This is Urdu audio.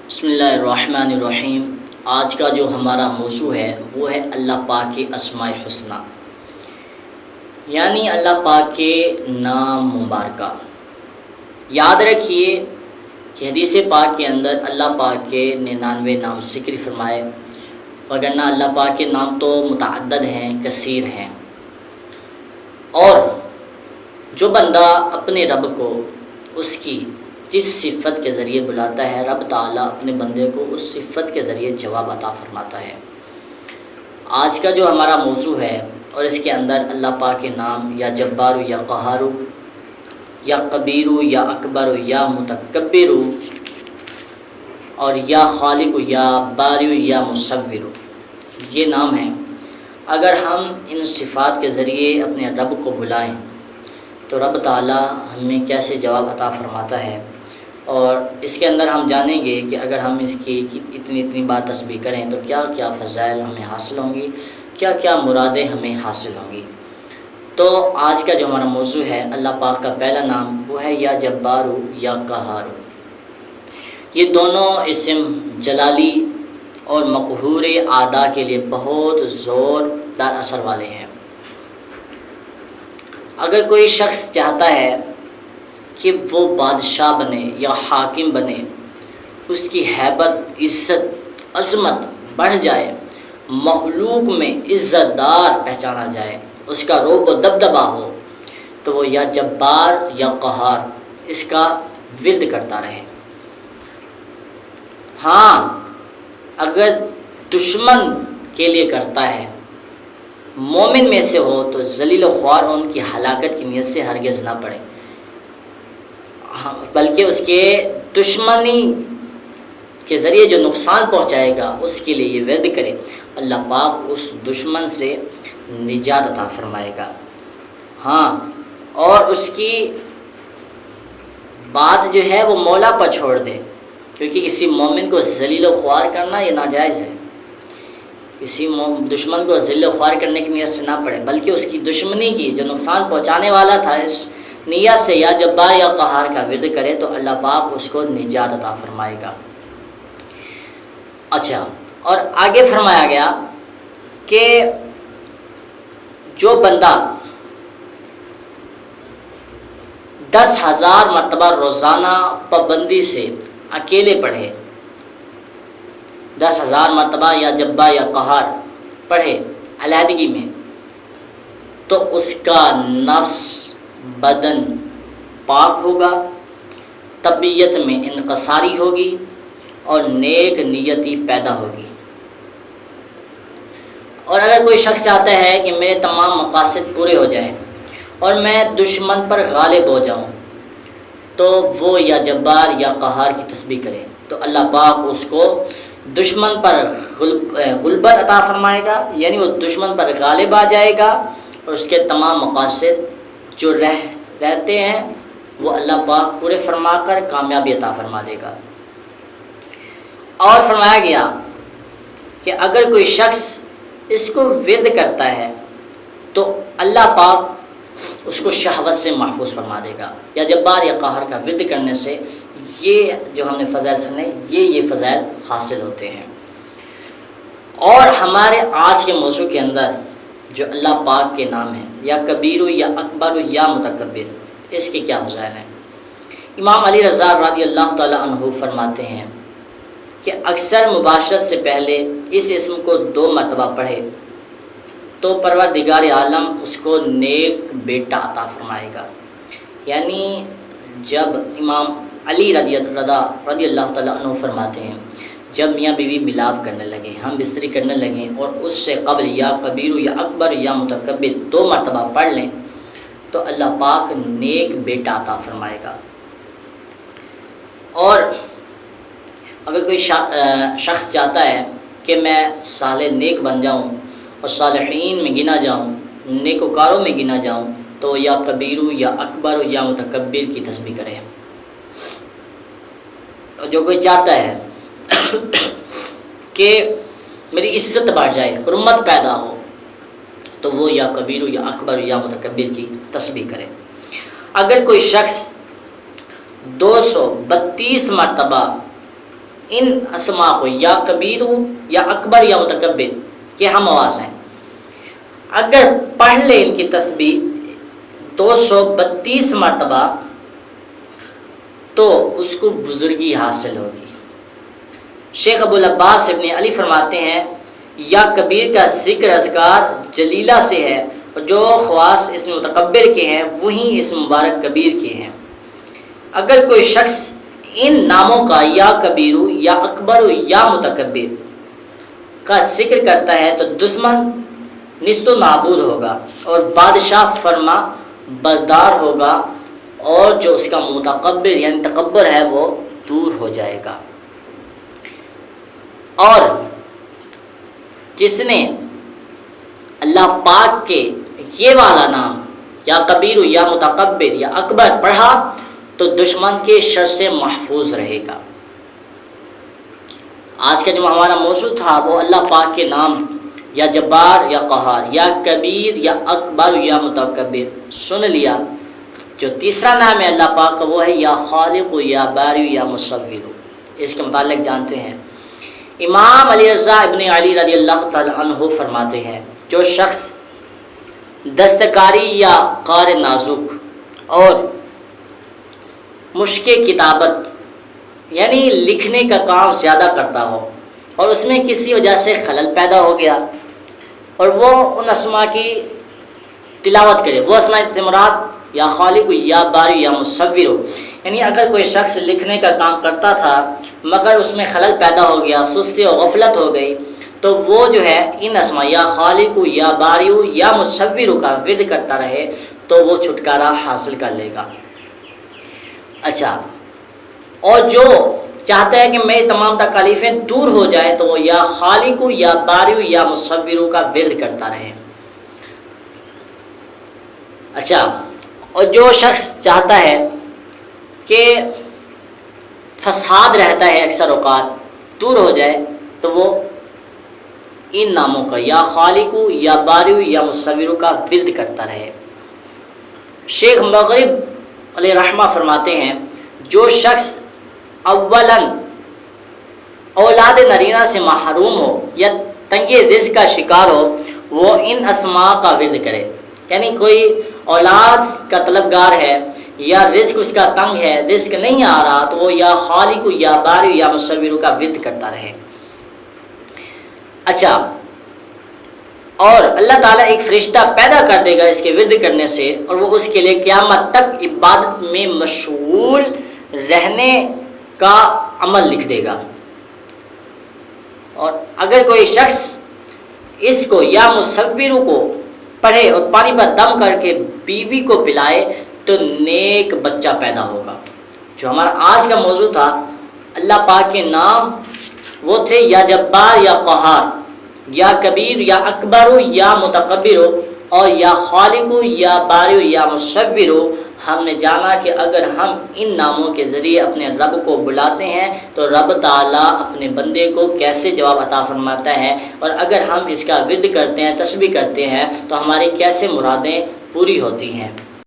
بسم اللہ الرحمن الرحیم۔ آج کا جو ہمارا موضوع ہے وہ ہے اللہ پاک کے اسماء الحسنی، یعنی اللہ پاک کے نام مبارکہ۔ یاد رکھیے کہ حدیث پاک کے اندر اللہ پاک کے 99 نام ذکر فرمائے، وگرنہ اللہ پاک کے نام تو متعدد ہیں، کثیر ہیں۔ اور جو بندہ اپنے رب کو اس کی جس صفت کے ذریعے بلاتا ہے، رب تعالیٰ اپنے بندے کو اس صفت کے ذریعے جواب عطا فرماتا ہے۔ آج کا جو ہمارا موضوع ہے اور اس کے اندر اللہ پاک کے نام یا جبار یا قہار یا کبیر یا اکبر یا متکبر اور یا خالق یا باری یا مصور، یہ نام ہیں۔ اگر ہم ان صفات کے ذریعے اپنے رب کو بلائیں تو رب تعالیٰ ہمیں کیسے جواب عطا فرماتا ہے، اور اس کے اندر ہم جانیں گے کہ اگر ہم اس کی اتنی بات تسبیح کریں تو کیا کیا فضائل ہمیں حاصل ہوں گی، کیا کیا مرادیں ہمیں حاصل ہوں گی۔ تو آج کا جو ہمارا موضوع ہے اللہ پاک کا پہلا نام وہ ہے یا جبار یا قہار۔ یہ دونوں اسم جلالی اور مقہور اعداء کے لیے بہت زوردار اثر والے ہیں۔ اگر کوئی شخص چاہتا ہے کہ وہ بادشاہ بنے یا حاکم بنے، اس کی ہیبت، عزت، عظمت بڑھ جائے، مخلوق میں عزت دار پہچانا جائے، اس کا رعب و دبدبہ ہو، تو وہ یا جبار یا قہار اس کا ورد کرتا رہے۔ ہاں، اگر دشمن کے لیے کرتا ہے، مومن میں سے ہو تو ذلیل و خوار ان کی ہلاکت کی نیت سے ہرگز نہ پڑے، بلکہ اس کے دشمنی کے ذریعے جو نقصان پہنچائے گا اس کے لیے یہ ورد کرے، اللہ پاک اس دشمن سے نجات عطا فرمائے گا۔ ہاں، اور اس کی بات جو ہے وہ مولا پر چھوڑ دے، کیونکہ کسی مومن کو ذلیل و خوار کرنا یہ ناجائز ہے۔ کسی دشمن کو ذلیل و خوار کرنے کی نیت سے نہ پڑے، بلکہ اس کی دشمنی کی جو نقصان پہنچانے والا تھا اس نیت سے یا جبار یا قہار کا ورد کرے تو اللہ پاک اس کو نجات عطا فرمائے گا۔ اچھا، اور آگے فرمایا گیا کہ جو بندہ 10,000 مرتبہ روزانہ پابندی سے اکیلے پڑھے، 10,000 مرتبہ یا جبار یا قہار پڑھے علیحدگی میں، تو اس کا نفس، بدن پاک ہوگا، طبیعت میں انکساری ہوگی اور نیک نیتی پیدا ہوگی۔ اور اگر کوئی شخص چاہتا ہے کہ میرے تمام مقاصد پورے ہو جائیں اور میں دشمن پر غالب ہو جاؤں، تو وہ یا جبار یا قہار کی تسبیح کرے، تو اللہ پاک اس کو دشمن پر غلبت عطا فرمائے گا، یعنی وہ دشمن پر غالب آ جائے گا اور اس کے تمام مقاصد جو رہتے ہیں وہ اللہ پاک پورے فرما کر کامیابی عطا فرما دے گا۔ اور فرمایا گیا کہ اگر کوئی شخص اس کو ورد کرتا ہے تو اللہ پاک اس کو شہوت سے محفوظ فرما دے گا۔ یا جبار یا قہر کا ورد کرنے سے یہ جو ہم نے فضائل سنے یہ فضائل حاصل ہوتے ہیں۔ اور ہمارے آج کے موضوع کے اندر جو اللہ پاک کے نام ہیں یا کبیر یا اکبر یا متکبر، اس کے کیا فضائل ہیں؟ امام علی رضا رضی اللہ تعالی عنہ فرماتے ہیں کہ اکثر مباشرت سے پہلے اس اسم کو 2 مرتبہ پڑھے تو پروردگار عالم اس کو نیک بیٹا عطا فرمائے گا۔ یعنی جب امام علی رضی اللہ تعالی عنہ فرماتے ہیں جب میاں بیوی ملاپ کرنے لگے، ہم بستری کرنے لگیں اور اس سے قبل یا کبیر یا اکبر یا متکبر 2 مرتبہ پڑھ لیں تو اللہ پاک نیک بیٹا عطا فرمائے گا۔ اور اگر کوئی شخص چاہتا ہے کہ میں صالح نیک بن جاؤں اور صالحین میں گنا جاؤں، نیکوکاروں میں گنا جاؤں، تو یا کبیر یا اکبر یا متکبر کی تسبیح کرے۔ اور جو کوئی چاہتا ہے کہ میری عزت بڑھ جائے، حرمت پیدا ہو، تو وہ یا کبیر یا اکبر یا متکبر کی تسبیح کرے۔ اگر کوئی شخص 232 مرتبہ ان اسما کو یا کبیر یا اکبر یا متکبر یہ ہم آواز ہیں، اگر پڑھ لے ان کی تسبیح 232 مرتبہ تو اس کو بزرگی حاصل ہوگی۔ شیخ ابو العباس ابن علی فرماتے ہیں یا کبیر کا ذکر اذکار جلیلہ سے ہے، اور جو خواص اس متکبر کے ہیں وہی اس مبارک کبیر کے ہیں۔ اگر کوئی شخص ان ناموں کا یا کبیر یا اکبر یا متکبر کا ذکر کرتا ہے تو دشمن نیست و نابود ہوگا اور بادشاہ فرما بردار ہوگا، اور جو اس کا متکبر یعنی تکبر ہے وہ دور ہو جائے گا۔ اور جس نے اللہ پاک کے یہ والا نام یا کبیر یا متکبر یا اکبر پڑھا تو دشمن کے شر سے محفوظ رہے گا۔ آج کا جو ہمارا موضوع تھا وہ اللہ پاک کے نام یا جبار یا قہار یا کبیر یا اکبر یا متکبر سن لیا۔ جو تیسرا نام ہے اللہ پاک کا وہ ہے یا خالق یا باری یا مصور، اس کے متعلق جانتے ہیں۔ امام علی رضا ابن علی رضی اللہ تعالی عنہ فرماتے ہیں جو شخص دستکاری یا قار نازک اور مشق کتابت یعنی لکھنے کا کام زیادہ کرتا ہو اور اس میں کسی وجہ سے خلل پیدا ہو گیا اور وہ ان اسماء کی تلاوت کرے، وہ اسماء سے مراد یا خالق یا باری یا مصور ہو، یعنی اگر کوئی شخص لکھنے کا کام کرتا تھا مگر اس میں خلل پیدا ہو گیا، سستی اور غفلت ہو گئی، تو وہ جو ہے ان اسماء یا خالق یا باری یا مصور کا ورد کرتا رہے تو وہ چھٹکارا حاصل کر لے گا۔ اچھا، اور جو چاہتا ہے کہ میری تمام تکالیفیں دور ہو جائیں تو وہ یا خالق یا باری یا مصور کا ورد کرتا رہے۔ اچھا، اور جو شخص چاہتا ہے کہ فساد رہتا ہے اکثر اوقات دور ہو جائے تو وہ ان ناموں کا یا خالق یا باری یا مصور کا ورد کرتا رہے۔ شیخ مغرب علیہ رحمہ فرماتے ہیں جو شخص اولاً اولاد نرینہ سے محروم ہو یا تنگ رزق کا شکار ہو وہ ان اسماء کا ورد کرے، یعنی کوئی اولاد کا طلبگار ہے یا رزق اس کا تنگ ہے، رزق نہیں آ رہا تو وہ یا خالق یا باری یا مصور کا ورد کرتا رہے۔ اچھا، اور اللہ تعالیٰ ایک فرشتہ پیدا کر دے گا اس کے ورد کرنے سے، اور وہ اس کے لیے قیامت تک عبادت میں مشغول رہنے کا عمل لکھ دے گا۔ اور اگر کوئی شخص اس کو یا مصور کو پڑھے اور پانی پر دم کر کے بیوی کو پلائے تو نیک بچہ پیدا ہوگا۔ جو ہمارا آج کا موضوع تھا اللہ پاک کے نام وہ تھے یا جبار یا قہار یا کبیر یا اکبر یا متکبر اور یا خالق یا باری یا مصور۔ ہم نے جانا کہ اگر ہم ان ناموں کے ذریعے اپنے رب کو بلاتے ہیں تو رب تعالیٰ اپنے بندے کو کیسے جواب عطا فرماتا ہے، اور اگر ہم اس کا ورد کرتے ہیں، تسبیح کرتے ہیں تو ہماری کیسے مرادیں پوری ہوتی ہیں۔